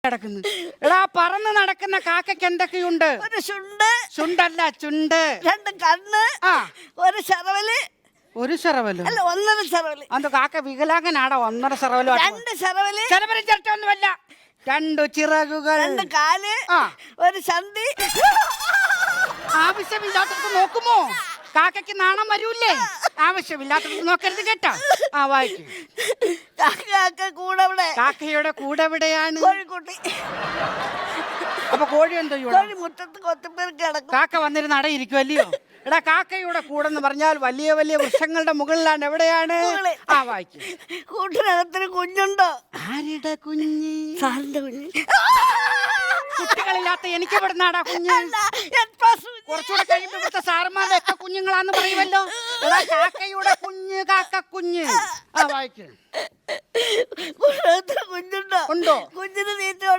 കിടക്കുന്നു. എടാ, പറന്ന് നടക്കുന്ന കാക്കയ്ക്ക് എന്തൊക്കെയുണ്ട്? ഒരു ചുണ്ട്, ചുണ്ടല്ല, ചുണ്ട്. രണ്ട് കണ്ണ്, ആ, ഒരു ചെറവല്. ഒരു ചെറവല്ലോ? അല്ല, ഒന്നര ചെറവല്. അത് കാക്ക വികലാംഗനാടോ? ഒന്നര ചെറവലോ? രണ്ട് ചെറവല്, ചെലവരും ചിരട്ടൊന്നുമല്ല. രണ്ടു ചിറകുകൾ, രണ്ട് കാല്, ആ, ഒരു ചന്തി. ആവശ്യമില്ലാത്തടത്ത് നോക്കുമോ? കാക്കയ്ക്ക് നാണം വരൂല്ലേ? ആവശ്യമില്ലാത്തടത്ത് നോക്കരുത് കേട്ടോ. ആ, വായിക്കും. കാക്ക കൂടെ കാക്കയുടെ കൂടെ എവിടെയാണ്? കോഴിക്കുട്ടി. അപ്പൊ കോഴി എന്തോ കോഴി മുറ്റത്ത് കൊത്തിപ്പേർക്ക് കിടക്കും. കാക്ക വന്നിരുന്ന് അടയിരിക്കുമല്ലയോ? എടാ, കാക്കയുടെ കൂടെന്ന് പറഞ്ഞാൽ വലിയ വലിയ വൃക്ഷങ്ങളുടെ മുകളിലാണ്. എവിടെയാണ്? ആ, വായിക്കും. കൂട്ടിനകത്തൊരു കുഞ്ഞുണ്ടോ? ആരുടെ കുഞ്ഞ്? സാറിന്റെ കുഞ്ഞ്. കുട്ടികളില്ലാത്ത എനിക്ക് ഇവിടുന്നാടാ കുഞ്ഞ്. കുറച്ചുകൂടെ കഴിയുമ്പോ ഇവിടുത്തെ സാറന്മാരുടെ ഒക്കെ കുഞ്ഞുങ്ങളാന്ന് പറയുമല്ലോ. എടാ, കാക്കയുടെ കുഞ്ഞ്, കാക്ക കുഞ്ഞ്. ആ, വായിക്കും. കുഞ്ഞുണ്ടോ? ഉണ്ടോ? കുഞ്ഞിന് തീറ്റ